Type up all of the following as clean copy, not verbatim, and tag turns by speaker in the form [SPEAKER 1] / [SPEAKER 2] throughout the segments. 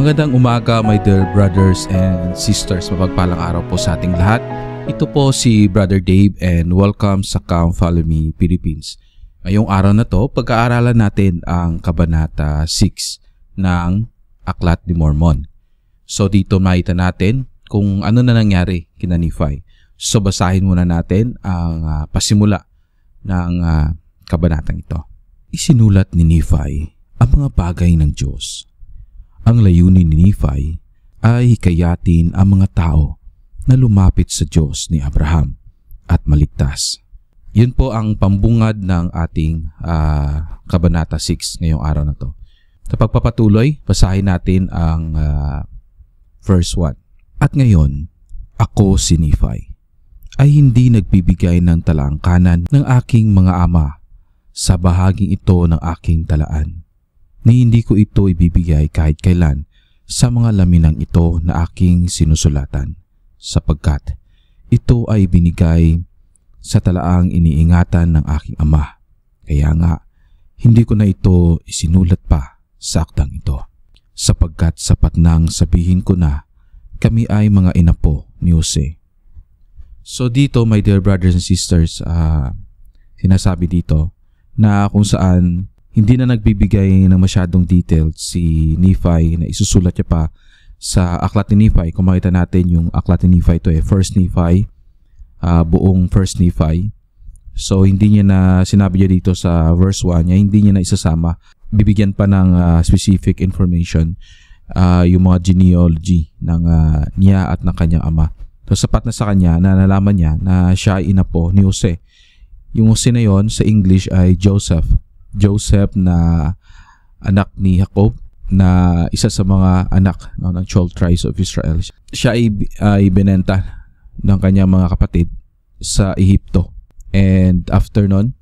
[SPEAKER 1] Magandang umaga my dear brothers and sisters. Mapagpalang araw po sa ating lahat. Ito po si Brother Dave and welcome sa Come Follow Me Philippines. Ngayong araw na to, pag-aaralan natin ang Kabanata 6 ng Aklat ni Mormon. So dito makita natin kung ano na nangyari kina Nephi. So basahin muna natin ang pasimula ng kabanatang ito. Isinulat ni Nephi ang mga bagay ng Diyos. Ang layunin ni Nephi ay hikayatin ang mga tao na lumapit sa Diyos ni Abraham at maligtas. Yun po ang pambungad ng ating Kabanata 6 ngayong araw na to. Sa pagpapatuloy, basahin natin ang verse 1. At ngayon, ako si Nephi ay hindi nagbibigay ng talangkanan ng aking mga ama sa bahaging ito ng aking talaan. Ni hindi ko ito ibibigay kahit kailan sa mga laminang ito na aking sinusulatan, sapagkat ito ay binigay sa talaang iniingatan ng aking ama. Kaya nga, hindi ko na ito isinulat pa sa aktang ito, sapagkat sapat nang sabihin ko na kami ay mga inapo ni Jose. So dito, my dear brothers and sisters, sinasabi dito na kung saan hindi na nagbibigay ng masyadong details si Nephi na isusulat niya pa sa Aklat ni Nephi. Kung makita natin yung Aklat ni Nephi, ito First Nephi, buong First Nephi. So hindi niya na sinabi niya dito sa verse 1 niya, hindi niya na isasama. Bibigyan pa ng specific information yung mga genealogy ng niya at ng kanyang ama. So sapat na sa kanya na nalaman niya na siya ay inapo ni Jose. Yung Jose na yon sa English ay Joseph. Joseph na anak ni Jacob, na isa sa mga anak ng 12 tribes of Israel. Siya ay binenta ng kanyang mga kapatid sa Ehipto. And after nun,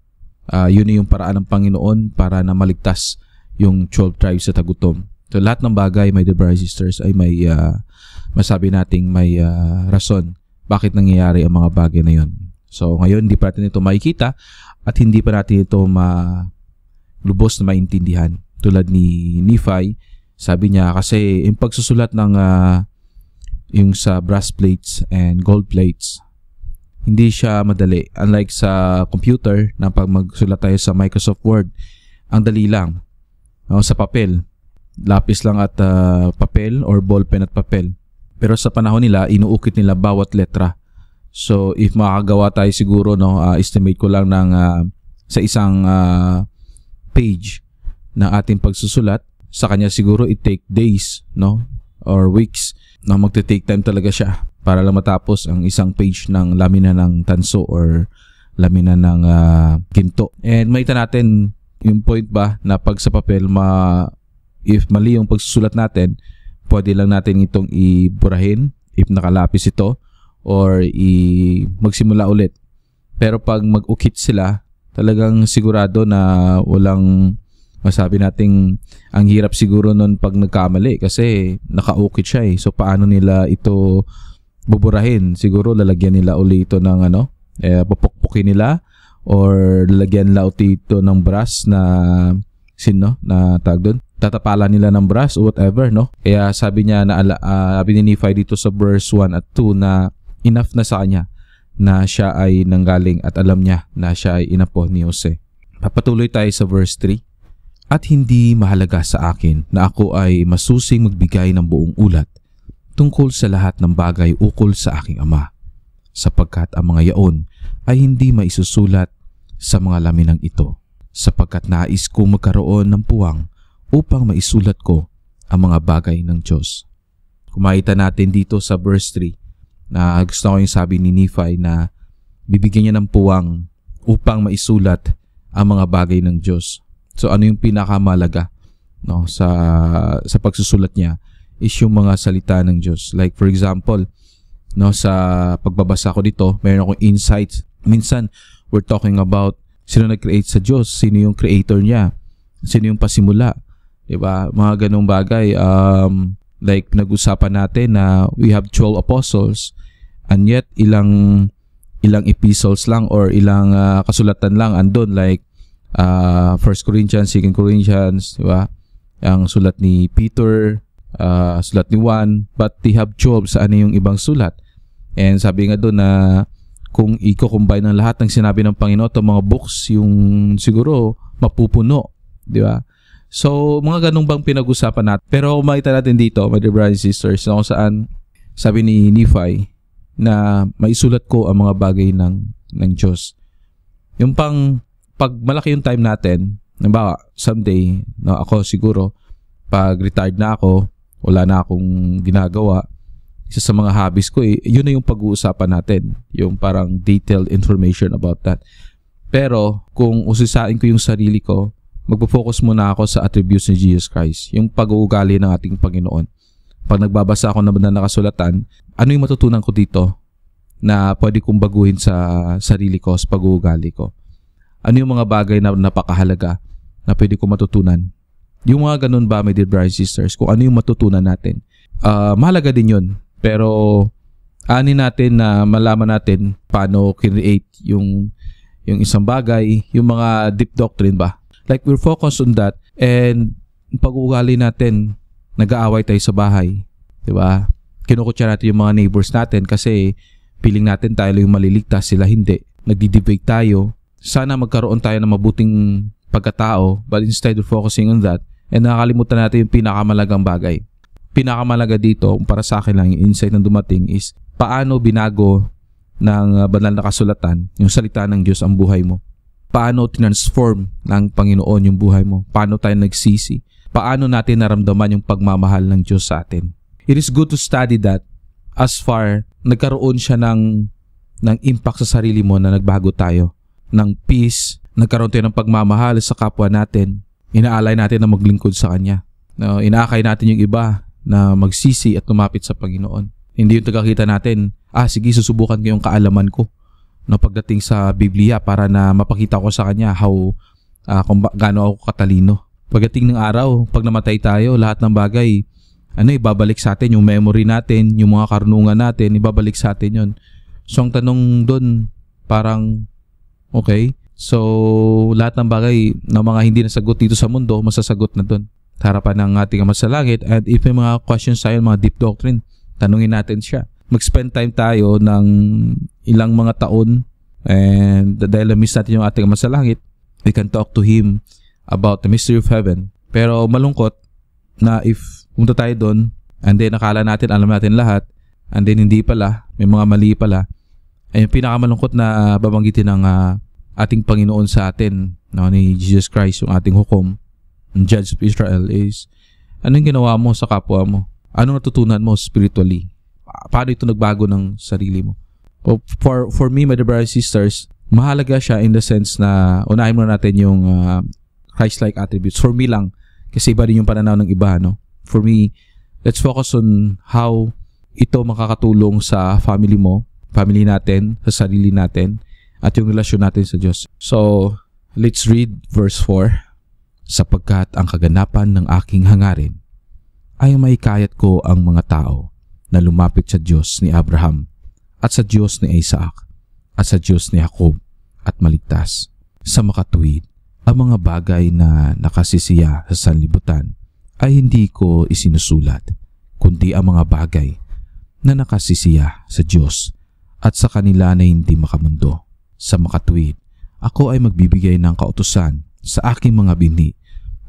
[SPEAKER 1] yun yung paraan ng Panginoon para na maligtas yung 12 tribes sa tagutom. So lahat ng bagay, my dear brothers and sisters, ay may masabi nating may rason bakit nangyayari ang mga bagay na yun. So ngayon, hindi pa natin ito makikita at hindi pa natin ito lubos na maintindihan. Tulad ni Nephi, sabi niya kasi yung pagsusulat ng yung sa brass plates and gold plates, hindi siya madali. Unlike sa computer na pag magsulat tayo sa Microsoft Word, ang dali lang. Sa papel, lapis lang at papel or ballpen at papel. Pero sa panahon nila, inuukit nila bawat letra. So if makagawa tayo siguro, estimate ko lang ng sa isang page na ating pagsusulat, sa kanya siguro it take days, or weeks, magte-take time talaga siya para lang matapos ang isang page ng lamina ng tanso or lamina ng ginto. And makita natin yung point ba na pag sa papel, if mali yung pagsusulat natin, pwede lang natin itong iburahin if nakalapis ito or magsimula ulit. Pero pag mag-ukit sila, talagang sigurado na walang masabi nating ang hirap siguro nun pag nagkamali kasi nakaukit siya eh. So paano nila ito buburahin? Siguro lalagyan nila uli ito ng pupukpukin nila or lalagyan nila uli ito ng brass na na tag doon. Tatapalan nila ng brass o whatever, Kaya sabi niya sabi ni Nephi dito sa verse 1 at 2 na enough na sa kanya na siya ay nanggaling at alam niya na siya ay inapo ni Jose. Papatuloy tayo sa verse 3. At hindi mahalaga sa akin na ako ay masusing magbigay ng buong ulat tungkol sa lahat ng bagay ukol sa aking ama, sapagkat ang mga yaon ay hindi maisusulat sa mga laminang ito, sapagkat nais ko magkaroon ng puwang upang maisulat ko ang mga bagay ng Diyos. Kumakita natin dito sa verse 3 na gusto ko yung sabi ni Nephi na bibigyan niya ng puwang upang maisulat ang mga bagay ng Diyos. So ano yung pinakamalaga sa pagsusulat niya is yung mga salita ng Diyos. Like for example, sa pagbabasa ko dito, mayroon akong insights. Minsan we're talking about sino nag-create sa Diyos, sino yung creator niya, sino yung pasimula, diba? Mga ganong bagay. Like nag-usapan natin na we have 12 apostles and yet ilang epistles lang or ilang kasulatan lang andun, like 1 Corinthians, 2 Corinthians, diba? Ang sulat ni Peter, sulat ni Juan, but they have 12 sa ano yung ibang sulat. And sabi nga doon na kung i-combine ng lahat ng sinabi ng Panginoon, itong mga books, yung siguro mapupuno. Di ba? So, mga ganun bang pinag-usapan natin? Pero makita natin dito, my dear brothers and sisters, na kung saan sabi ni Nephi na maisulat ko ang mga bagay ng Diyos. Yung pag malaki yung time natin, nabawa, someday, no, ako siguro, pag retired na ako, wala na akong ginagawa, isa sa mga hobbies ko, yun na yung pag-uusapan natin. Yung parang detailed information about that. Pero, kung usisain ko yung sarili ko, magpo-focus muna ako sa attributes ni Jesus Christ. Yung pag-uugali ng ating Panginoon. Pag nagbabasa ako ng banal na kasulatan, ano yung matutunan ko dito na pwede kong baguhin sa sarili ko, sa pag-uugali ko? Ano yung mga bagay na napakahalaga na pwede kong matutunan? Yung mga ganun ba, my dear brothers and sisters, kung ano yung matutunan natin? Mahalaga din yun. Pero, ani natin na malaman natin paano create yung isang bagay, yung mga deep doctrine ba? Like, we're focused on that. And pag-uugali natin, nag-aaway tayo sa bahay. Diba? Kinukutya natin yung mga neighbors natin kasi feeling natin tayo yung maliligtas, sila hindi. Nagdi-debate tayo. Sana magkaroon tayo ng mabuting pagkatao, but instead of focusing on that, and nakakalimutan natin yung pinakamalagang bagay. Pinakamalaga dito, para sa akin lang, yung insight na dumating is paano binago ng banal na kasulatan, yung salita ng Diyos ang buhay mo. Paano transform ng Panginoon yung buhay mo. Paano tayo nagsisi. Paano natin naramdaman yung pagmamahal ng Diyos sa atin. It is good to study that as far nagkaroon siya ng impact sa sarili mo na nagbago tayo. Ng peace, nagkaroon tayo ng pagmamahal sa kapwa natin. Inaalay natin na maglingkod sa Kanya. No, inaakay natin yung iba na magsisi at lumapit sa Panginoon. Hindi yung tagakita natin, sige, susubukan ko yung kaalaman ko. No, pagdating sa Biblia para na mapakita ko sa Kanya kung gaano ako katalino. Pagdating ng araw, pag namatay tayo, lahat ng bagay, ibabalik sa atin yung memory natin, yung mga karunungan natin, ibabalik sa atin yun. So, ang tanong doon, parang, okay, so, lahat ng bagay na mga hindi nasagot dito sa mundo, masasagot na doon. Harapan ng ating Ama sa langit. And if may mga questions tayo, mga deep doctrine, tanungin natin siya. Mag-spend time tayo ng ilang mga taon, and dahil na-miss natin yung ating Ama sa langit, we can talk to Him about the mystery of heaven. Pero malungkot na if punta tayo doon, and then nakala natin, alam natin lahat, and then hindi pala, may mga mali pala, ay yung pinakamalungkot na babanggitin ng ating Panginoon sa atin, no, ni Jesus Christ, yung ating hukom, yung Judge of Israel, is anong ginawa mo sa kapwa mo? Anong natutunan mo spiritually? Paano ito nagbago ng sarili mo? For me, my dear brothers and sisters, mahalaga siya in the sense na unahin muna natin yung Christ-like attributes. For me lang, kasi iba rin yung pananaw ng iba, no? For me, let's focus on how ito makakatulong sa family mo, family natin, sa sarili natin, at yung relasyon natin sa Diyos. So, let's read verse 4. Sapagkat ang kaganapan ng aking hangarin ay maikayat ko ang mga tao na lumapit sa Diyos ni Abraham at sa Diyos ni Isaac at sa Diyos ni Jacob at maligtas sa makatuwid. Ang mga bagay na nakasisiya sa sanlibutan ay hindi ko isinusulat, kundi ang mga bagay na nakasisiya sa Diyos at sa kanila na hindi makamundo. Sa makatuwid, ako ay magbibigay ng kautusan sa aking mga binhi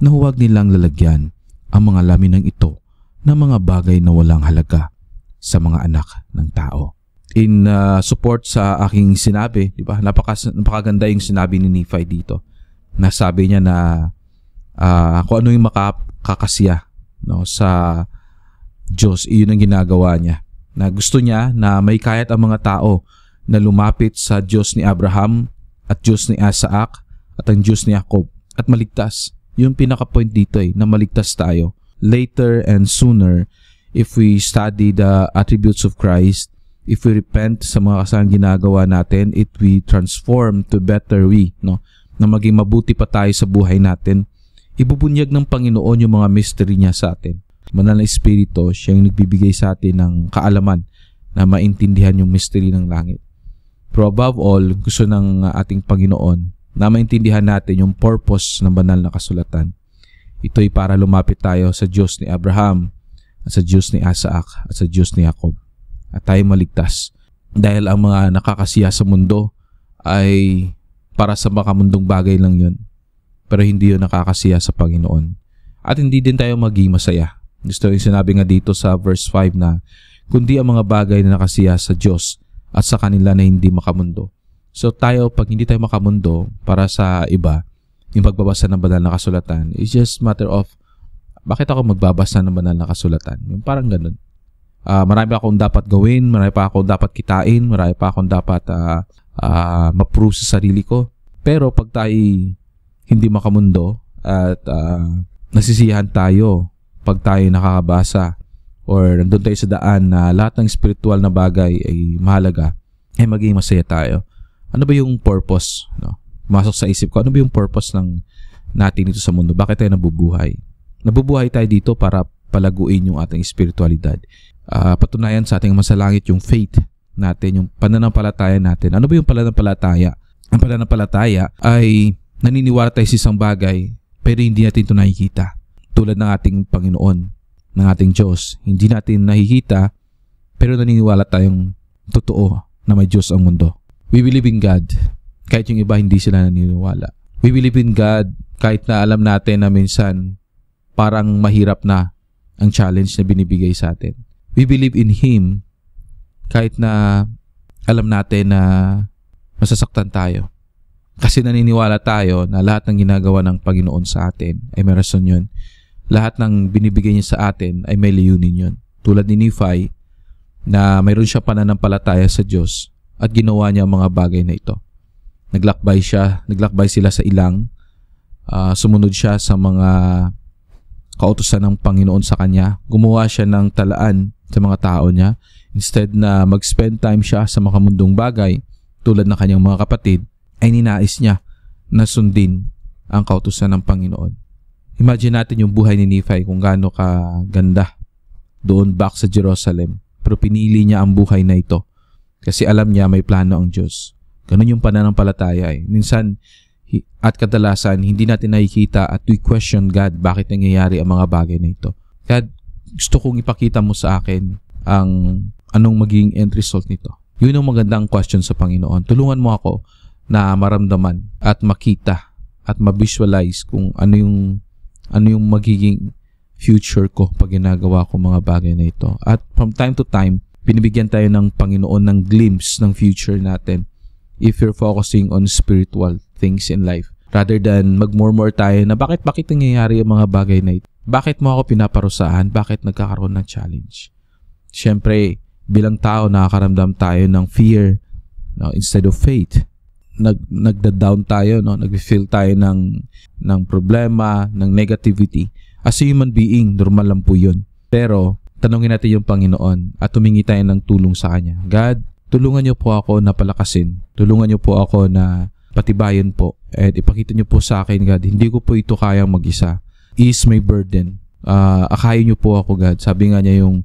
[SPEAKER 1] na huwag nilang lalagyan ang mga laminang ito ng mga bagay na walang halaga sa mga anak ng tao. In support sa aking sinabi, di ba? Napakaganda yung sinabi ni Nephi dito. Nasabi niya na kung ano yung makakasiya, no, sa Diyos, iyon ang ginagawa niya. Na gusto niya na may kayat ang mga tao na lumapit sa Diyos ni Abraham at Diyos ni Isaac at ang Diyos ni Jacob at maligtas. Yung pinaka-point dito na maligtas tayo. Later and sooner, if we study the attributes of Christ, if we repent sa mga kasalang ginagawa natin, it we transform to better we, no? Na maging mabuti pa tayo sa buhay natin. Ibubunyag ng Panginoon yung mga mystery niya sa atin. Banal na Espiritu, siya yung nagbibigay sa atin ng kaalaman na maintindihan yung mystery ng langit. Pero above all, gusto ng ating Panginoon na maintindihan natin yung purpose ng banal na kasulatan. Ito'y para lumapit tayo sa Diyos ni Abraham, at sa Diyos ni Isaac at sa Diyos ni Jacob. At tayo maligtas. Dahil ang mga nakakasiya sa mundo ay para sa makamundong bagay lang yun. Pero hindi yun nakakasiya sa Panginoon. At hindi din tayo maging masaya. Gusto yung sinabi nga dito sa verse 5 na kundi ang mga bagay na nakasiya sa Diyos at sa kanila na hindi makamundo. So tayo, pag hindi tayo makamundo, para sa iba, yung pagbabasa ng banal na kasulatan, it's just matter of, bakit ako magbabasa ng banal na kasulatan? Yung parang ganun. Marami akong dapat gawin, marami pa akong dapat kitain, marami pa akong dapat ma-prove sa sarili ko. Pero pag tayo hindi makamundo at nasisiyahan tayo pag tayo nakakabasa or nandun tayo sa daan na lahat ng spiritual na bagay ay mahalaga, ay maging masaya tayo. Ano ba yung purpose? No? Pumasok sa isip ko, ano ba yung purpose ng natin dito sa mundo? Bakit tayo nabubuhay? Nabubuhay tayo dito para palaguin yung ating spiritualidad. Patunayan sa ating masalangit yung faith natin, yung pananampalataya natin. Ano ba yung pananampalataya? Ang pananampalataya ay naniniwala tayo sa isang bagay pero hindi natin ito nakikita. Tulad ng ating Panginoon, ng ating Diyos. Hindi natin nakikita pero naniniwala tayong totoo na may Diyos ang mundo. We believe in God kahit yung iba hindi sila naniniwala. We believe in God kahit na alam natin na minsan parang mahirap na ang challenge na binibigay sa atin. We believe in Him kahit na alam natin na masasaktan tayo. Kasi naniniwala tayo na lahat ng ginagawa ng Panginoon sa atin ay may rason yun. Lahat ng binibigay niya sa atin ay may layunin yun. Tulad ni Nephi na mayroon siya pananampalataya sa Diyos at ginawa niya ang mga bagay na ito. Naglakbay sila sa ilang, sumunod siya sa mga kautusan ng Panginoon sa kanya. Gumawa siya ng talaan sa mga tao niya. Instead na mag-spend time siya sa makamundong bagay tulad ng kanyang mga kapatid, ay ninais niya na sundin ang kautusan ng Panginoon. Imagine natin yung buhay ni Nephi kung gaano kaganda doon back sa Jerusalem. Pero pinili niya ang buhay na ito kasi alam niya may plano ang Diyos. Ganun yung pananampalataya eh. Minsan at kadalasan hindi natin nakikita at we question God bakit nangyayari ang mga bagay na ito. God, gusto kong ipakita mo sa akin ang anong magiging end result nito. Yun ang magandang question sa Panginoon. Tulungan mo ako na maramdaman at makita at ma-visualize kung ano yung magiging future ko pag ginagawa ko mga bagay na ito. At from time to time, binibigyan tayo ng Panginoon ng glimpse ng future natin if you're focusing on spiritual things in life. Rather than magmurmur tayo na bakit nangyayari ang mga bagay na ito? Bakit mo ako pinaparusahan? Bakit nagkakaroon ng challenge? Siyempre, bilang tao nakakaramdam tayo ng fear, no, instead of faith. Nagda-down tayo, no? Nag-feel tayo ng problema, ng negativity. As a human being, normal lang po yun. Pero, tanungin natin yung Panginoon at humingi tayo ng tulong sa Kanya. God, tulungan niyo po ako na palakasin. Tulungan niyo po ako na patibayan po. At ipakita niyo po sa akin, God, hindi ko po ito kayang mag-isa. Ease my burden. Akayin niyo po ako, God. Sabi nga niya yung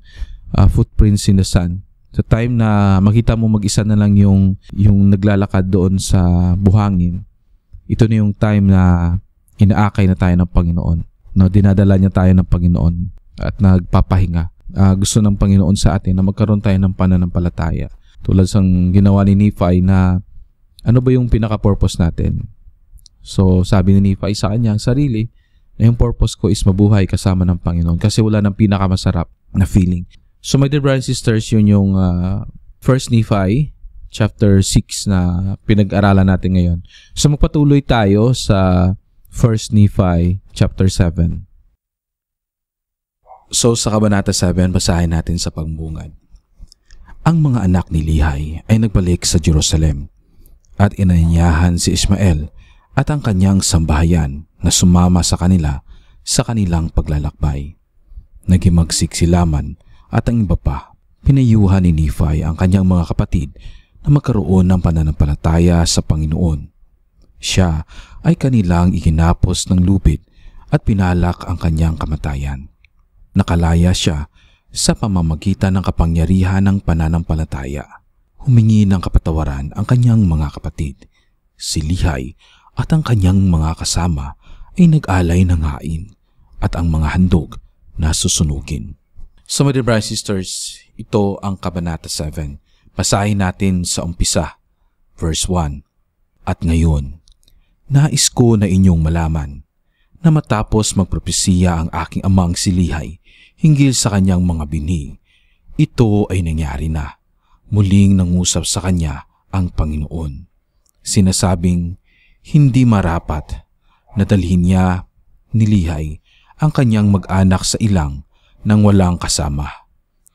[SPEAKER 1] footprints in the sun. Sa time na makita mo mag-isa na lang yung naglalakad doon sa buhangin, ito na yung time na inaakay na tayo ng Panginoon. No, dinadala niya tayo ng Panginoon at nagpapahinga. Gusto ng Panginoon sa atin na magkaroon tayo ng pananampalataya. Tulad sang ginawa ni Nephi na ano ba yung pinaka-purpose natin? So, sabi ni Nephi sa kanya, sarili, na yung purpose ko is mabuhay kasama ng Panginoon kasi wala nang pinakamasarap na feeling. So, my dear brothers and sisters, yun yung 1 Nephi chapter 6 na pinag-aralan natin ngayon. So, magpatuloy tayo sa 1 Nephi chapter 7. So, sa Kabanata 7, basahin natin sa pagbungad. Ang mga anak ni Lehi ay nagbalik sa Jerusalem at inanyayahan si Ismael at ang kanyang sambahayan na sumama sa kanila sa kanilang paglalakbay. Naghimagsik si Laman at ang iba pa. Pinayuhan ni Nephi ang kanyang mga kapatid na magkaroon ng pananampalataya sa Panginoon. Siya ay kanilang iginapos ng lupit at pinalak ang kanyang kamatayan. Nakalaya siya sa pamamagitan ng kapangyarihan ng pananampalataya. Humingi ng kapatawaran ang kanyang mga kapatid. Si Lehi at ang kanyang mga kasama ay nag-alay ng hain at ang mga handog na susunugin. So mga dear brothers and sisters, ito ang Kabanata 7. Basahin natin sa umpisa, verse 1. At ngayon, nais ko na inyong malaman na matapos magpropesiya ang aking amang si Lehi hinggil sa kanyang mga binhi, ito ay nangyari na. Muling nangusap sa kanya ang Panginoon. Sinasabing hindi marapat na dalhin niya ni Lehi ang kanyang mag-anak sa ilang nang walang kasama,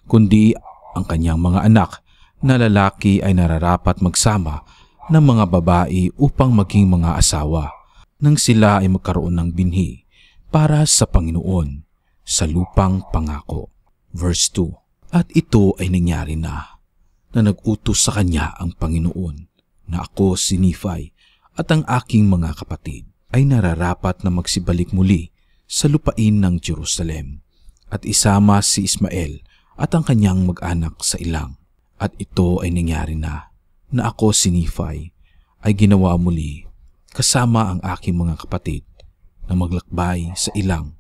[SPEAKER 1] kundi ang kanyang mga anak na lalaki ay nararapat magsama ng mga babae upang maging mga asawa nang sila ay magkaroon ng binhi para sa Panginoon sa lupang pangako. Verse 2. At ito ay nangyari na nag-utos sa kanya ang Panginoon na ako si Nephi at ang aking mga kapatid ay nararapat na magsibalik muli sa lupain ng Jerusalem at isama si Ismael at ang kanyang mag-anak sa ilang. At ito ay nangyari na ako si Nephi ay ginawa muli kasama ang aking mga kapatid na maglakbay sa ilang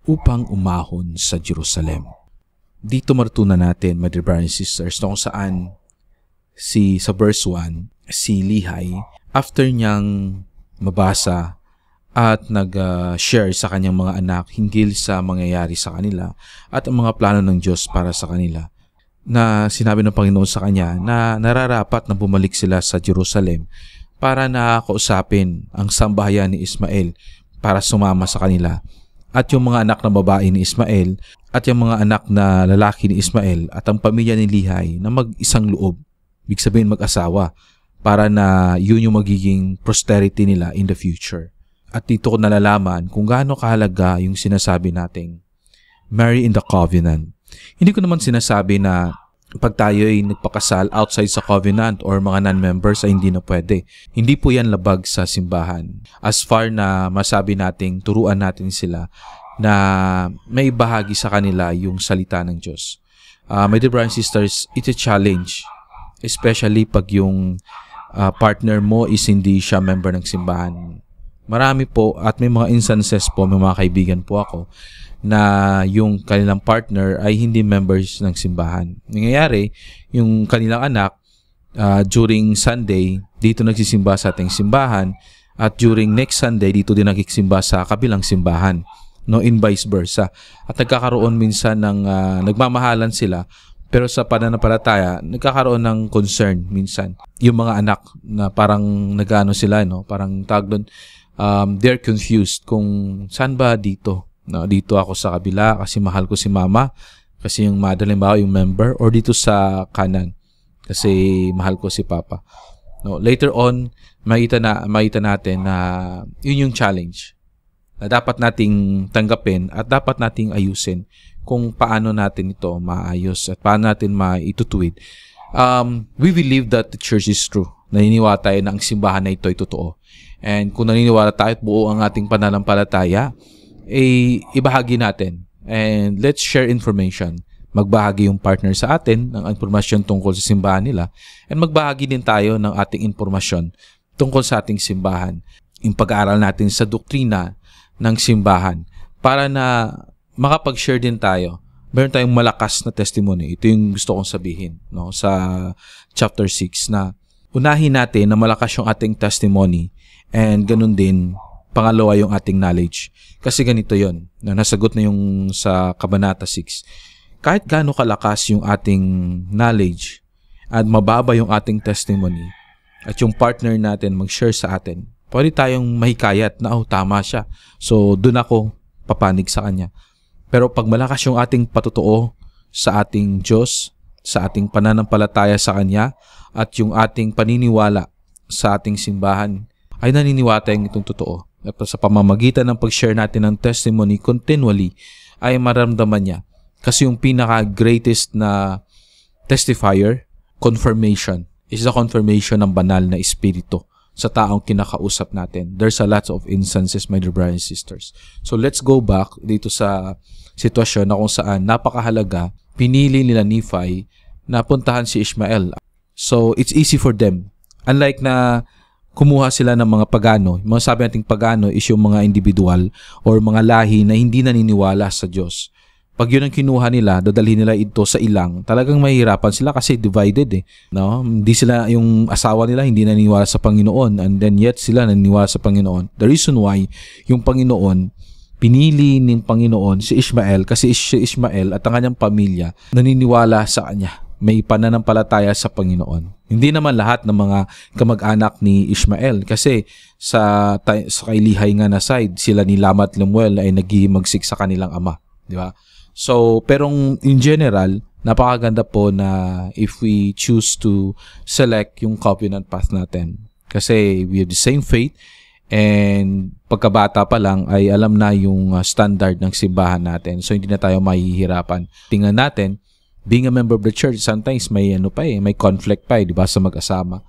[SPEAKER 1] upang umahon sa Jerusalem. Dito martunan natin, my dear brothers and sisters, kung saan sa verse 1, si Lehi, after niyang mabasa at nag-share sa kanyang mga anak hinggil sa mangyayari sa kanila at ang mga plano ng Diyos para sa kanila, na sinabi ng Panginoon sa kanya na nararapat na bumalik sila sa Jerusalem para na kausapin ang sambahayan ni Ismael para sumama sa kanila, at yung mga anak na babae ni Ismael at yung mga anak na lalaki ni Ismael at ang pamilya ni Lehi na mag-isang loob, ibig sabihin mag-asawa, para na yun yung magiging posterity nila in the future. At dito ko nalalaman kung gaano kahalaga yung sinasabi nating marry in the covenant. Hindi ko naman sinasabi na pag tayo ay nagpakasal outside sa covenant or mga non-members ay hindi na pwede. Hindi po yan labag sa simbahan. As far na masabi nating turuan natin sila na may bahagi sa kanila yung salita ng Diyos. My dear brothers and sisters, it's a challenge. Especially pag yung partner mo is hindi siya member ng simbahan. Marami po at may mga instances po, may mga kaibigan po ako na yung kanilang partner ay hindi members ng simbahan. Nangyayari, yung kanilang anak during Sunday, dito nagsisimba sa ating simbahan, at during next Sunday, dito din nagsisimba sa kabilang simbahan. No, in vice versa. At nagkakaroon minsan ng nagmamahalan sila, pero sa pananampalataya, nagkakaroon ng concern minsan. Yung mga anak na parang nagano sila, no? Parang tawag doon, they're confused kung saan ba dito. No, dito ako sa kabila kasi mahal ko si mama, kasi yung mother, limbawa yung member, or dito sa kanan kasi mahal ko si papa. No, later on, makita natin na yun yung challenge na dapat nating tanggapin at dapat nating ayusin kung paano natin ito maayos at paano natin maitutuwid. We believe that the church is true. Naniniwala tayo na ang simbahan na ito ay totoo. And kung naniniwala tayo at buo ang ating pananampalataya, ibahagi natin. And let's share information. Magbahagi yung partner sa atin ng impormasyon tungkol sa simbahan nila. And magbahagi din tayo ng ating impormasyon tungkol sa ating simbahan. Yung pag-aaral natin sa doktrina ng simbahan para na makapag-share din tayo. Meron tayong malakas na testimony. Ito yung gusto kong sabihin, no, sa chapter 6, na unahin natin na malakas yung ating testimony, and ganun din pangalawa yung ating knowledge. Kasi ganito yon, na nasagot na yung sa Kabanata 6. Kahit gaano kalakas yung ating knowledge at mababa yung ating testimony at yung partner natin mag-share sa atin, pwede tayong mahikayat na tama siya. So doon ako papanig sa kanya. Pero pag malakas yung ating patutuo sa ating Diyos, sa ating pananampalataya sa Kanya, at yung ating paniniwala sa ating simbahan, ay naniniwala tayong itong totoo. At sa pamamagitan ng pag-share natin ng testimony continually, ay maramdaman niya. Kasi yung pinaka-greatest na testifier, confirmation, is the confirmation ng banal na espiritu sa taong kinakausap natin. There's a lot of instances, my dear brothers and sisters. So let's go back dito sa sitwasyon na kung saan napakahalaga, pinili nila Nephi na puntahan si Ismael. So it's easy for them. Unlike na kumuha sila ng mga pagano. Mga sabi nating pagano is yung mga individual or mga lahi na hindi naniniwala sa Diyos. Pag yun ang kinuha nila, dadalhin nila ito sa ilang, talagang mahihirapan sila kasi divided eh. No? Hindi sila, yung asawa nila hindi naniniwala sa Panginoon, and then yet sila naniniwala sa Panginoon. The reason why yung Panginoon, pinili ng Panginoon si Ishmael kasi si Ishmael at ang kanyang pamilya naniniwala sa kanya. May pananampalataya sa Panginoon. Hindi naman lahat ng mga kamag-anak ni Ishmael kasi sa kay Lihay nga na side, sila ni Lama at Lemuel ay naghihimagsik sa kanilang ama. Di ba? So, pero in general, napakaganda po na if we choose to select yung covenant path natin. Kasi we have the same faith and pagkabata pa lang ay alam na yung standard ng simbahan natin. So, hindi na tayo mahihirapan. Tingnan natin, being a member of the church, sometimes may may conflict pa di ba, sa mag-asama.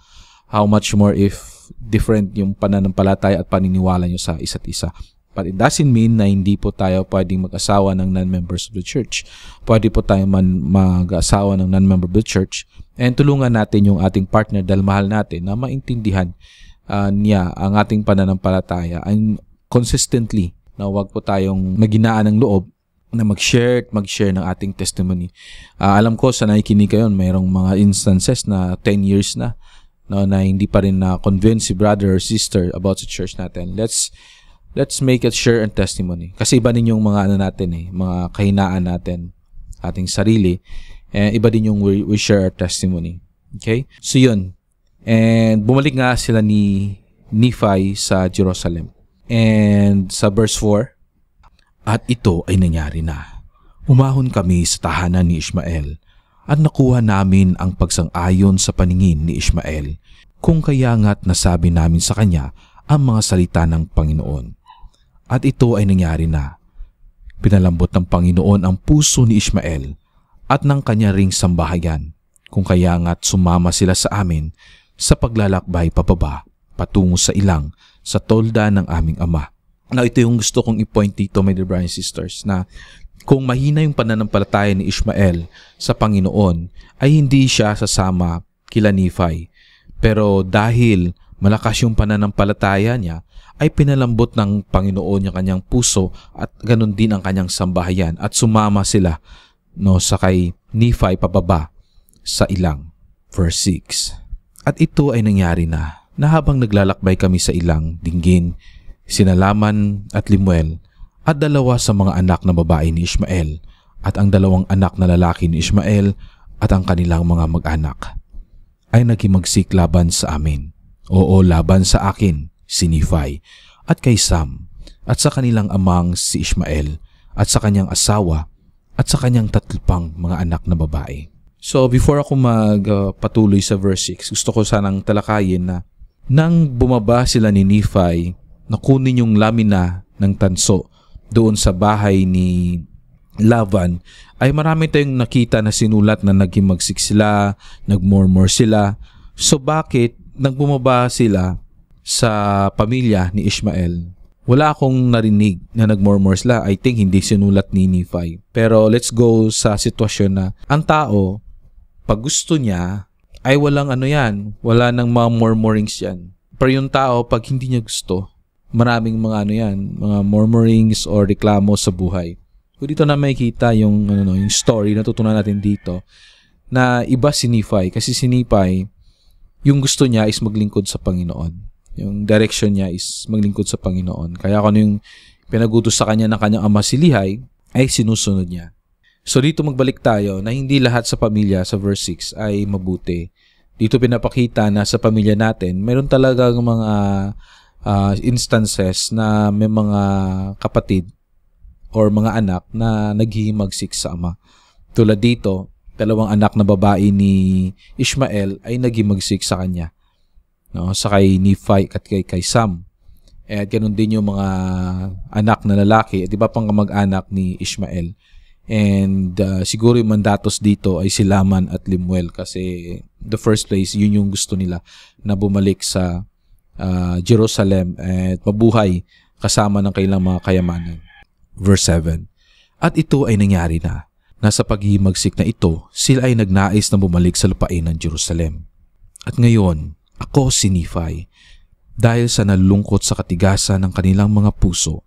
[SPEAKER 1] How much more if different yung pananampalataya at paniniwala nyo sa isa't isa. But it doesn't mean na hindi po tayo pwedeng mag-asawa ng non-members of the church. Pwede po tayo mag-asawa ng non-member of the church and tulungan natin yung ating partner dahil mahal natin na maintindihan niya ang ating pananampalataya and consistently na wag po tayong maginaan ng loob na mag-share ng ating testimony. Alam ko sa nakikinig kayo, mayroong mga instances na 10 years na na hindi pa rin na-convince si brother or sister about sa church natin. Let's make it share and testimony. Kasi iba din yung mga natin mga kahinaan natin, ating sarili. Iba din yung we share our testimony. Okay? So yun. And bumalik nga sila ni Nephi sa Jerusalem. And sa verse 4, at ito ay nangyari na. Umahon kami sa tahanan ni Ishmael at nakuha namin ang pagsang-ayon sa paningin ni Ishmael, kung kaya nga't nasabi namin sa kanya ang mga salita ng Panginoon. At ito ay nangyari na. Pinalambot ng Panginoon ang puso ni Ishmael at ng kanya ring sambahayan, kung kaya nga't sumama sila sa amin sa paglalakbay pababa patungo sa ilang sa tolda ng aming ama. Now, ito yung gusto kong i-point dito, my dear brothers and sisters, na kung mahina yung pananampalataya ni Ishmael sa Panginoon, ay hindi siya sasama kila Nephi. Pero dahil malakas yung pananampalataya niya, ay pinalambot ng Panginoon yung kanyang puso at ganun din ang kanyang sambahayan at sumama sila sa kay Nephi pababa sa ilang. Verse 6. At ito ay nangyari na habang naglalakbay kami sa ilang, dinggin, sinalaman at Lemuel at dalawa sa mga anak na babae ni Ishmael at ang dalawang anak na lalaki ni Ishmael at ang kanilang mga mag-anak ay naghimagsik laban sa amin. Oo, laban sa akin, si Nephi, at kay Sam, at sa kanilang amang si Ishmael, at sa kanyang asawa, at sa kanyang tatlo pang mga anak na babae. So, before ako magpatuloy sa verse 6, gusto ko sanang talakayin na nang bumaba sila ni Nephi, nakunin yung lamina ng tanso doon sa bahay ni Laban, ay marami tayong nakita na sinulat na naghimagsik sila, nagmurmur sila. So, bakit nang bumaba sila sa pamilya ni Ishmael, wala akong narinig na nagmurmur sila? I think hindi sinulat ni Nephi. Pero let's go sa sitwasyon na ang tao, pag gusto niya, ay walang wala nang mga murmurings yan. Pero yung tao, pag hindi niya gusto, maraming mga mga murmurings or reklamo sa buhay. So dito na makikita yung story na tutunan natin dito na iba si Nephi, kasi si Nephi, yung gusto niya is maglingkod sa Panginoon. Yung direction niya is maglingkod sa Panginoon. Kaya kung yung pinagutos sa kanya ng kanyang ama si Lihay, ay sinusunod niya. So dito magbalik tayo na hindi lahat sa pamilya sa verse 6 ay mabuti. Dito pinapakita na sa pamilya natin, mayroon talagang mga instances na may mga kapatid or mga anak na naghihimagsik sa ama. Tulad dito, dalawang anak na babae ni Ishmael ay naghihimagsik sa kanya. Sa kay Nephi at kay Sam. At ganun din yung mga anak na lalaki at iba pang kamag-anak ni Ishmael. And siguro yung mandatos dito ay si Laman at Lemuel kasi the first place, yun yung gusto nila na bumalik sa Jerusalem at mabuhay kasama ng kailang mga kayamanan. Verse 7. At ito ay nangyari na sa paghihimagsik na ito, sila ay nagnais na bumalik sa lupain ng Jerusalem. At ngayon, ako si Nephi, dahil sa nalulungkot sa katigasan ng kanilang mga puso,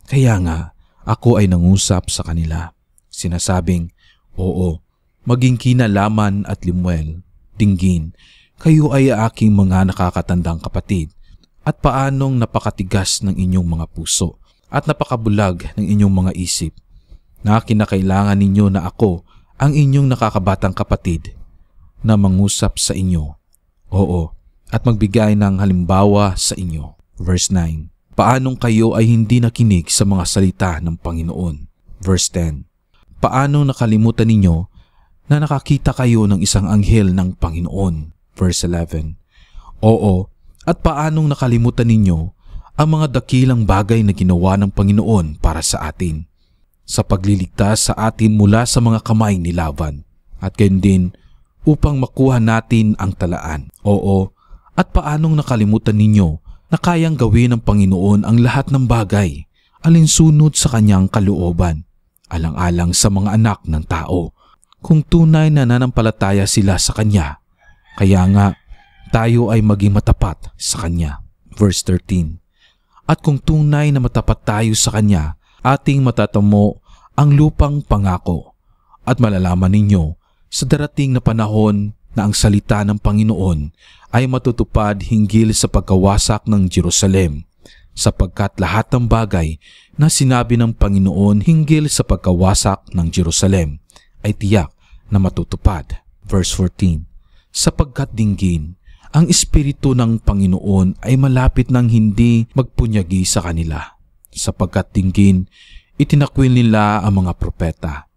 [SPEAKER 1] kaya nga ako ay nangusap sa kanila. sinasabing, "Oo, maging Kina, Laman at Lemuel, dinggin, kayo ay aking mga nakakatandang kapatid, at paanong napakatigas ng inyong mga puso at napakabulag ng inyong mga isip, na kinakailangan ninyo na ako ang inyong nakakabatang kapatid na mangusap sa inyo. Oo, at magbigay ng halimbawa sa inyo." Verse 9. Paanong kayo ay hindi nakinig sa mga salita ng Panginoon? Verse 10. Paanong nakalimutan ninyo na nakakita kayo ng isang anghel ng Panginoon? Verse 11. Oo, at paanong nakalimutan ninyo ang mga dakilang bagay na ginawa ng Panginoon para sa atin, sa pagliligtas sa atin mula sa mga kamay ni Laban, at gayon din upang makuha natin ang talaan. Oo, at paanong nakalimutan ninyo na kayang gawin ng Panginoon ang lahat ng bagay alinsunod sa kanyang kalooban, alang-alang sa mga anak ng tao, kung tunay na nanampalataya sila sa Kanya. Kaya nga, tayo ay maging matapat sa Kanya. Verse 13. At kung tunay na matapat tayo sa Kanya, ating matatamo ang lupang pangako, at malalaman ninyo sa darating na panahon na ang salita ng Panginoon ay matutupad hinggil sa pagkawasak ng Jerusalem, sapagkat lahat ng bagay na sinabi ng Panginoon hinggil sa pagkawasak ng Jerusalem ay tiyak na matutupad. Verse 14. Sapagkat dinggin, ang Espiritu ng Panginoon ay malapit nang hindi magpunyagi sa kanila, sapagkat dinggin, itinakwil nila ang mga propeta,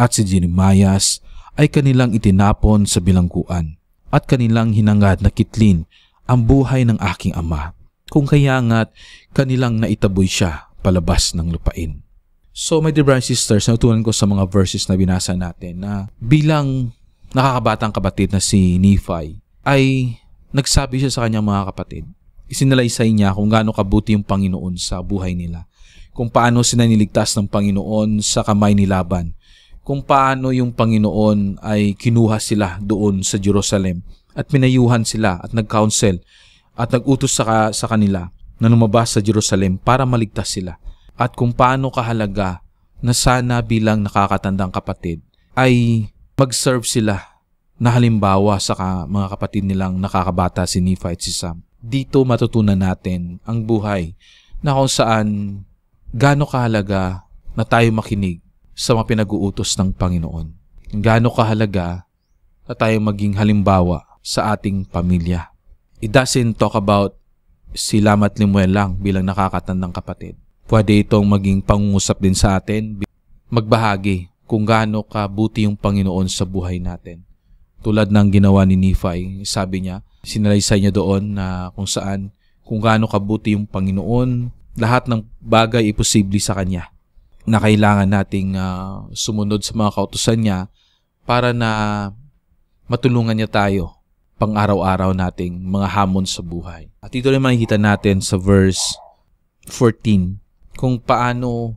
[SPEAKER 1] at si Jeremias ay kanilang itinapon sa bilangguan, at kanilang hinangad na kitlin ang buhay ng aking ama, kung kaya nga't kanilang naitaboy siya palabas ng lupain. So my dear brothers and sisters, natutunan ko sa mga verses na binasa natin na bilang nakakabatang kapatid na si Nephi ay nagsabi siya sa kanyang mga kapatid. Isinalaysay niya kung gaano kabuti yung Panginoon sa buhay nila, kung paano sila niligtas ng Panginoon sa kamay ni Laban, kung paano yung Panginoon ay kinuha sila doon sa Jerusalem at pinayuhan sila at nag-counsel at nag-utos sa kanila na lumabas sa Jerusalem para maligtas sila, at kung paano kahalaga na sana bilang nakakatandang kapatid ay mag-serve sila na halimbawa sa mga kapatid nilang nakakabata si Nephi at si Sam. Dito matutunan natin ang buhay na kung saan gaano kahalaga na tayo makinig sa mga pinag-uutos ng Panginoon. Gaano kahalaga na tayo maging halimbawa sa ating pamilya. It doesn't talk about si Laman at Lemuel lang bilang nakakatandang kapatid. Pwede itong maging pangungusap din sa atin, magbahagi kung gaano kabuti yung Panginoon sa buhay natin. Tulad ng ginawa ni Nephi, sabi niya, sinalaysay niya doon na kung gaano kabuti yung Panginoon, lahat ng bagay ay posible sa Kanya, na kailangan nating sumunod sa mga kautusan niya para na matulungan niya tayo pang araw-araw nating mga hamon sa buhay. At ito rin makikita natin sa verse 14 kung paano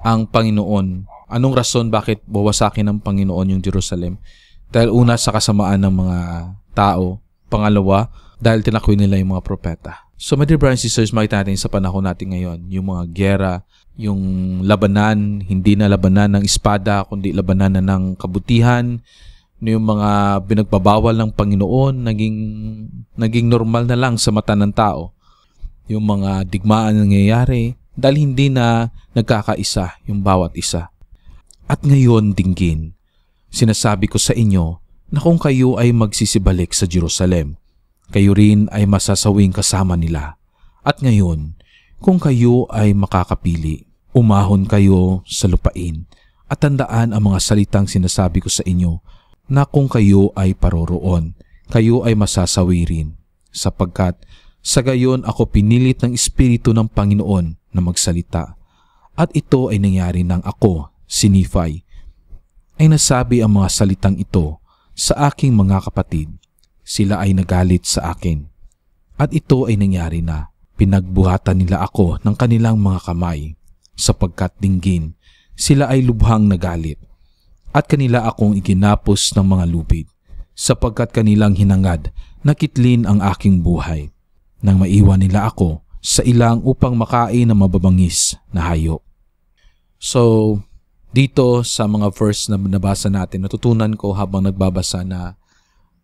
[SPEAKER 1] ang Panginoon, anong rason bakit bawasakin ng Panginoon yung Jerusalem. Dahil una sa kasamaan ng mga tao, pangalawa dahil tinakwil nila yung mga propeta. So my dear brothers and sisters, makita natin sa panahon natin ngayon, yung mga giyera, yung labanan, hindi na labanan ng espada, kundi labanan na ng kabutihan, yung mga binagbabawal ng Panginoon, naging normal na lang sa mata ng tao. Yung mga digmaan na nangyayari, dahil hindi na nagkakaisa yung bawat isa. At ngayon, dinggin, sinasabi ko sa inyo na kung kayo ay magsisibalik sa Jerusalem, kayo rin ay masasawing kasama nila. At ngayon, kung kayo ay makakapili, umahon kayo sa lupain at tandaan ang mga salitang sinasabi ko sa inyo na kung kayo ay paroroon, kayo ay masasawi rin, sapagkat sa gayon ako pinilit ng Espiritu ng Panginoon na magsalita. At ito ay nangyari nang ako, si Nephi, ay nasabi ang mga salitang ito sa aking mga kapatid. Sila ay nagalit sa akin. At ito ay nangyari na pinagbuhatan nila ako ng kanilang mga kamay, sapagkat dinggin, sila ay lubhang nagalit. At kanila akong iginapos ng mga lubid, sapagkat kanilang hinangad na kitlin ang aking buhay, nang maiwan nila ako sa ilang upang makain ng mababangis na hayop. So, Dito sa mga verse na nabasa natin, natutunan ko habang nagbabasa na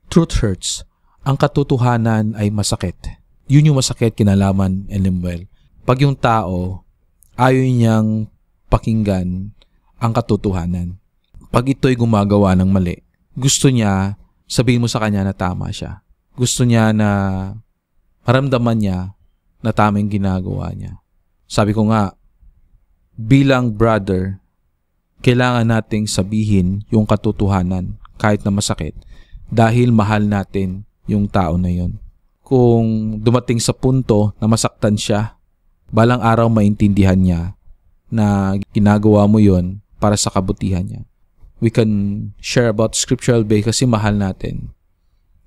[SPEAKER 1] truth hurts. Ang katotohanan ay masakit. Yun yung masakit kinalaman and Lemuel. Pag yung tao, ayaw niyang pakinggan ang katotohanan. Pag ito'y gumagawa ng mali, gusto niya sabihin mo sa kanya na tama siya. Gusto niya na maramdaman niya na tama yung ginagawa niya. Sabi ko nga, bilang brother, kailangan nating sabihin yung katotohanan kahit na masakit dahil mahal natin yung tao na yun. Kung dumating sa punto na masaktan siya, balang araw maintindihan niya na ginagawa mo yun para sa kabutihan niya. We can share about scriptural base kasi mahal natin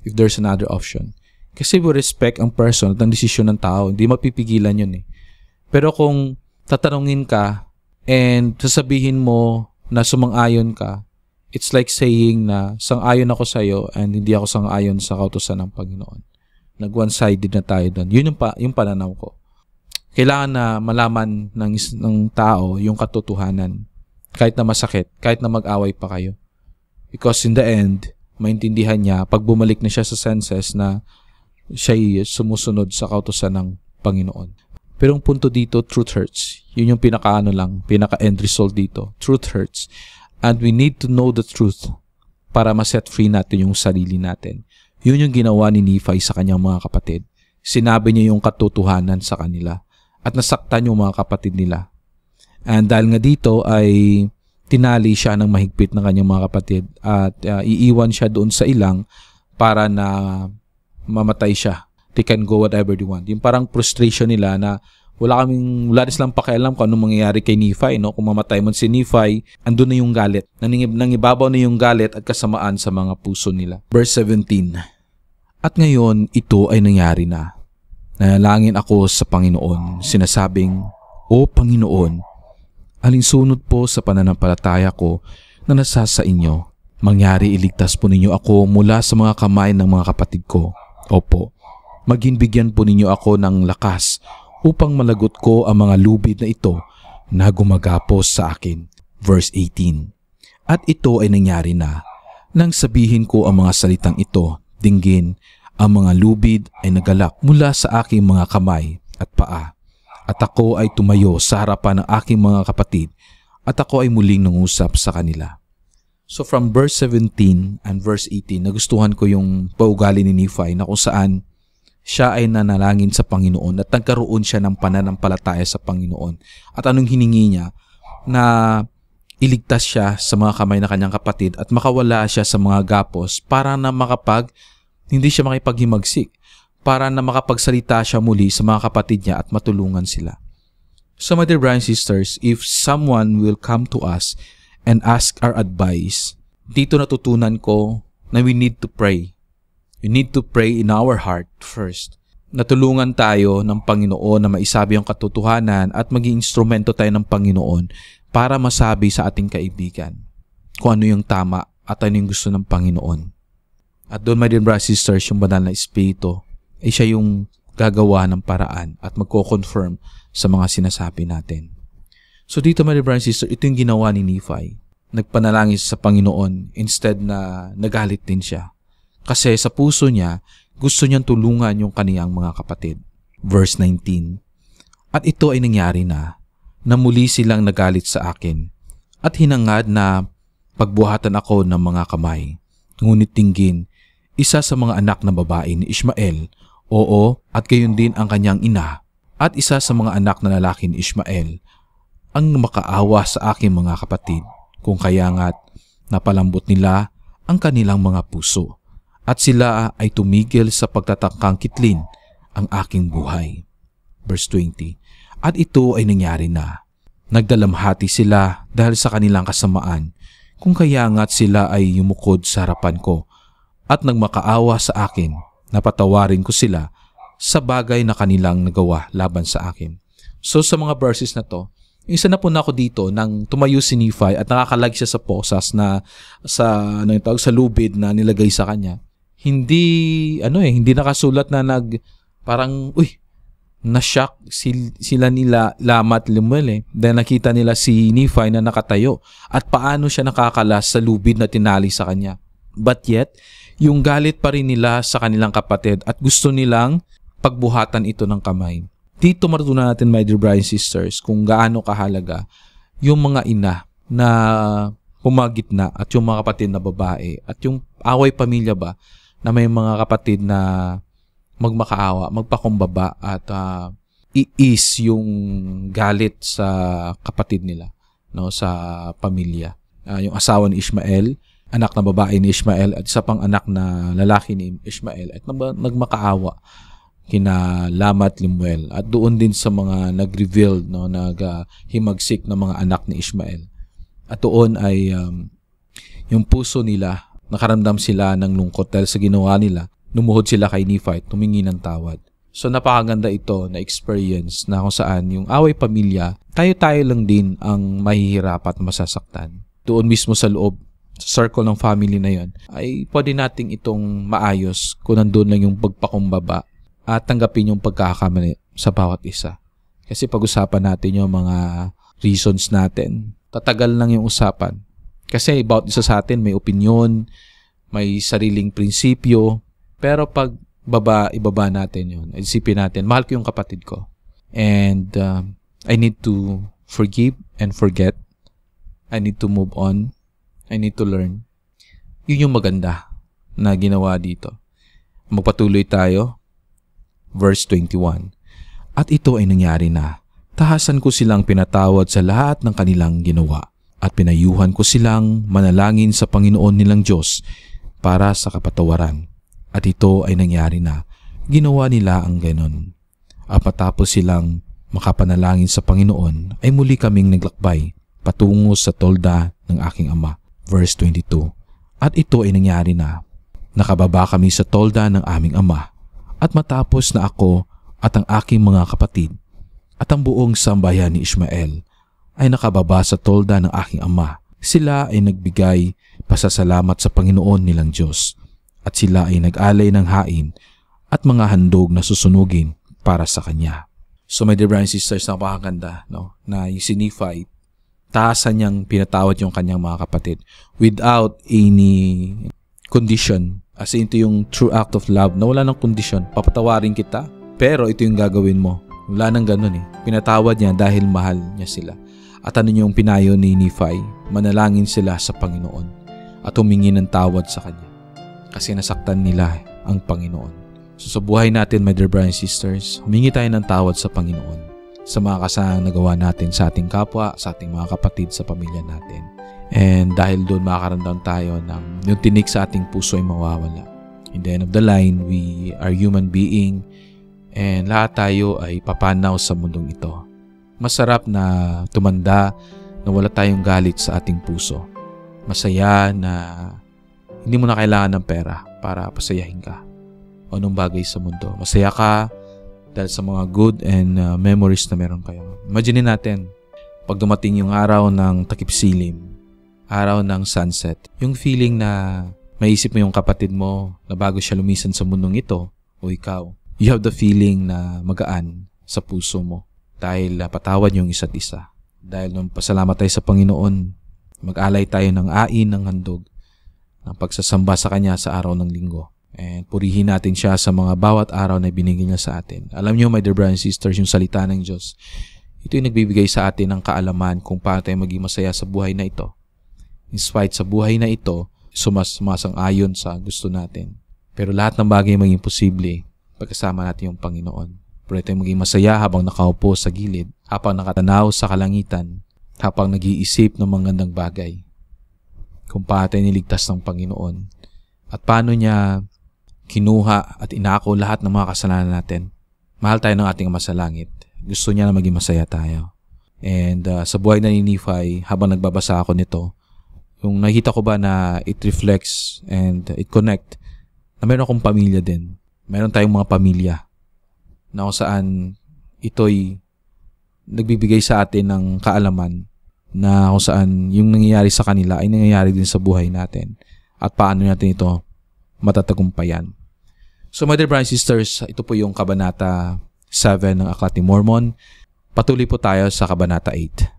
[SPEAKER 1] if there's another option. Kasi we respect ang person at ang desisyon ng tao. Hindi mapipigilan yun eh. Pero kung tatanungin ka and sasabihin mo na sumang-ayon ka, it's like saying na sang-ayon ako sa'yo and hindi ako sang-ayon sa kautusan ng Panginoon. Nag-one-sided na tayo doon. Yun yung pananaw ko. Kailangan na malaman ng tao yung katotohanan. Kahit na masakit, kahit na mag-away pa kayo. Because in the end, maintindihan niya, pag bumalik na siya sa senses na siya'y sumusunod sa kautusan ng Panginoon. Pero ang punto dito, truth hurts. Yun yung pinaka-end result dito. Truth hurts. And we need to know the truth para ma-set free natin yung sarili natin. Yun yung ginawa ni Nephi sa kanyang mga kapatid. Sinabi niya yung katotohanan sa kanila at nasaktan yung mga kapatid nila. And dahil nga dito ay tinali siya ng mahigpit ng kanyang mga kapatid at iiwan siya doon sa ilang para na mamatay siya. They can go whatever they want. Yung parang frustration nila na wala silang pakialam kung anong mangyayari kay Nephi, no? Kung mamatay man si Nephi, andun na yung galit. Nangibabaw na yung galit at kasamaan sa mga puso nila. Verse 17. At ngayon, ito ay nangyari na. Nanalangin ako sa Panginoon, sinasabing, O Panginoon, alinsunod po sa pananampalataya ko na nasa sa inyo. Mangyari iligtas po ninyo ako mula sa mga kamay ng mga kapatid ko. Opo. Maginbigyan po ninyo ako ng lakas upang malagot ko ang mga lubid na ito na gumagapos sa akin. Verse 18. At ito ay nangyari na. Nang sabihin ko ang mga salitang ito, dinggin, ang mga lubid ay nagalak mula sa aking mga kamay at paa. At ako ay tumayo sa harapan ng aking mga kapatid at ako ay muling nangusap sa kanila. So from verse 17 and verse 18, nagustuhan ko yung paugali ni Nephi na kung saan siya ay nanalangin sa Panginoon at nagkaroon siya ng pananampalataya sa Panginoon. At anong hiningi niya? Na iligtas siya sa mga kamay na kanyang kapatid at makawala siya sa mga gapos para na hindi siya makipaghimagsik, para na makapagsalita siya muli sa mga kapatid niya at matulungan sila. So my dear brothers and sisters, if someone will come to us and ask our advice, dito natutunan ko na we need to pray. We need to pray in our heart first. Natulungan tayo ng Panginoon na maisabi ang katotohanan at maging instrumento tayo ng Panginoon para masabi sa ating kaibigan kung ano yung tama at ano yung gusto ng Panginoon. At doon, my dear brothers and sisters, yung banal na Espiritu ay siya yung gagawa ng paraan at magko-confirm sa mga sinasabi natin. So dito, my dear brothers and sisters, ito yung ginawa ni Nephi. Nagpanalangin sa Panginoon instead na nagalit din siya. Kasi sa puso niya, gusto niyang tulungan yung kaniyang mga kapatid. Verse 19. At ito ay nangyari na muli silang nagalit sa akin at hinangad na pagbuhatan ako ng mga kamay. Ngunit tinggin, isa sa mga anak na babae ni Ishmael, oo, at gayon din ang kanyang ina, at isa sa mga anak na lalaki ni Ishmael, ang makaawa sa aking mga kapatid, kung kaya nga't napalambot nila ang kanilang mga puso. At sila ay tumigil sa pagtatangkang kitlin ang aking buhay. Verse 20. At ito ay nangyari na. Nagdalamhati sila dahil sa kanilang kasamaan, kung kaya nga't sila ay yumukod sa harapan ko at nagmakaawa sa akin, napatawarin ko sila sa bagay na kanilang nagawa laban sa akin. So sa mga verses na to, isa na po na ako dito nang tumayo si Nephi at nakakalag siya sa posas na sa lubid na nilagay sa kanya. Hindi nakasulat na parang Na-shock sila nila Lama at Lemuel Then nakita nila si Nephi na nakatayo at paano siya nakakalas sa lubid na tinali sa kanya. But yet, yung galit pa rin nila sa kanilang kapatid at gusto nilang pagbuhatan ito ng kamay. Dito matutunan natin, my dear brothers and sisters, kung gaano kahalaga yung mga ina na pumagitna at yung mga kapatid na babae at yung away pamilya ba na may mga kapatid na magmakaawa, magpakumbaba at i-ease yung galit sa kapatid nila, no, sa pamilya. Yung asawa ni Ishmael, anak na babae ni Ishmael at isa pang anak na lalaki ni Ishmael at nagmakaawa kina Lama at Lemuel at doon din sa mga nag-reveal, no, naghimagsik na mga anak ni Ishmael. At doon ay yung puso nila, nakaramdam sila ng lungkot dahil sa ginawa nila. Lumuhod sila kay Nephi, tumingi ng tawad. So napakaganda ito na experience na kung saan yung away pamilya, tayo-tayo lang din ang mahihirap at masasaktan. Doon mismo sa loob, sa circle ng family na yon, ay pwede nating itong maayos kung nandun lang yung pagpakumbaba at tanggapin yung pagkakamali sa bawat isa. Kasi pag-usapan natin yung mga reasons natin, tatagal lang yung usapan. Kasi bawat isa sa atin may opinion, may sariling prinsipyo, pero pag ibaba natin yun, isipin natin, mahal ko yung kapatid ko. And I need to forgive and forget. I need to move on. I need to learn. Yun yung maganda na ginawa dito. Magpatuloy tayo. Verse 21. At ito ay nangyari na. Tahasan ko silang pinatawad sa lahat ng kanilang ginawa. At pinayuhan ko silang manalangin sa Panginoon nilang Diyos para sa kapatawaran. At ito ay nangyari na. Ginawa nila ang ganon. At matapos silang makapanalangin sa Panginoon, ay muli kaming naglakbay patungo sa tolda ng aking ama. Verse 22. At ito ay nangyari na. Nakababa kami sa tolda ng aming ama. At matapos na ako at ang aking mga kapatid at ang buong sambayan ni Ishmael ay nakababa sa tolda ng aking ama, sila ay nagbigay pasasalamat sa Panginoon nilang Diyos at sila ay nag-alay ng hain at mga handog na susunugin para sa Kanya. So my dear brothers and sisters, napakaganda, no? Na yung si Nephi, taasan niyang pinatawad yung kanyang mga kapatid without any condition. As in, ito yung true act of love na wala ng kondisyon. Papatawarin kita, pero ito yung gagawin mo. Wala nang ganun Pinatawad niya dahil mahal niya sila. At ano yung pinayo ni Nephi? Manalangin sila sa Panginoon at humingi ng tawad sa Kanya. Kasi nasaktan nila ang Panginoon. So sa buhay natin, my dear brothers and sisters, humingi tayo ng tawad sa Panginoon sa mga kasalang nagawa natin sa ating kapwa, sa ating mga kapatid, sa pamilya natin. And dahil doon makakaramdam tayo ng yung tinik sa ating puso ay mawawala. In the end of the line, we are human being and lahat tayo ay papanaw sa mundong ito. Masarap na tumanda na wala tayong galit sa ating puso. Masaya na hindi mo na kailangan ng pera para pasayahin ka o anong bagay sa mundo. Masaya ka dahil sa mga good and memories na meron kayo. Imagine natin, pag dumating yung araw ng takipsilim, araw ng sunset, yung feeling na maisip mo yung kapatid mo na bago siya lumisan sa mundong ito o ikaw, you have the feeling na magaan sa puso mo dahil patawad yung isa't isa. Dahil nung pasalamat tayo sa Panginoon, mag-alay tayo ng ain ng handog ng pagsasamba sa Kanya sa araw ng linggo. And purihin natin siya sa mga bawat araw na binigay niya sa atin. Alam niyo, my dear brothers and sisters, yung salita ng Diyos, ito yung nagbibigay sa atin ng kaalaman kung paano tayo maging masaya sa buhay na ito. In spite sa buhay na ito, sumasang-ayon sa gusto natin. Pero lahat ng bagay maging posible pagkasama natin yung Panginoon. Pwede tayong maging masaya habang nakaupo sa gilid, habang nakatanaw sa kalangitan, habang nag-iisip ng mga gandang bagay. Kung paano tayo niligtas ng Panginoon at paano niya kinuha at inako lahat ng mga kasalanan natin. Mahal tayo ng ating Ama sa langit. Gusto niya na maging masaya tayo. And sa buhay na ni Nephi, habang nagbabasa ako nito, yung nakita ko ba na it reflects and it connect na meron akong pamilya din. Meron tayong mga pamilya na kung saan ito'y nagbibigay sa atin ng kaalaman na kung saan yung nangyayari sa kanila ay nangyayari din sa buhay natin at paano natin ito matatagumpayan. So my dear brothers and sisters, ito po yung kabanata 7 ng Aklat ni Mormon. Patuloy po tayo sa Kabanata 8.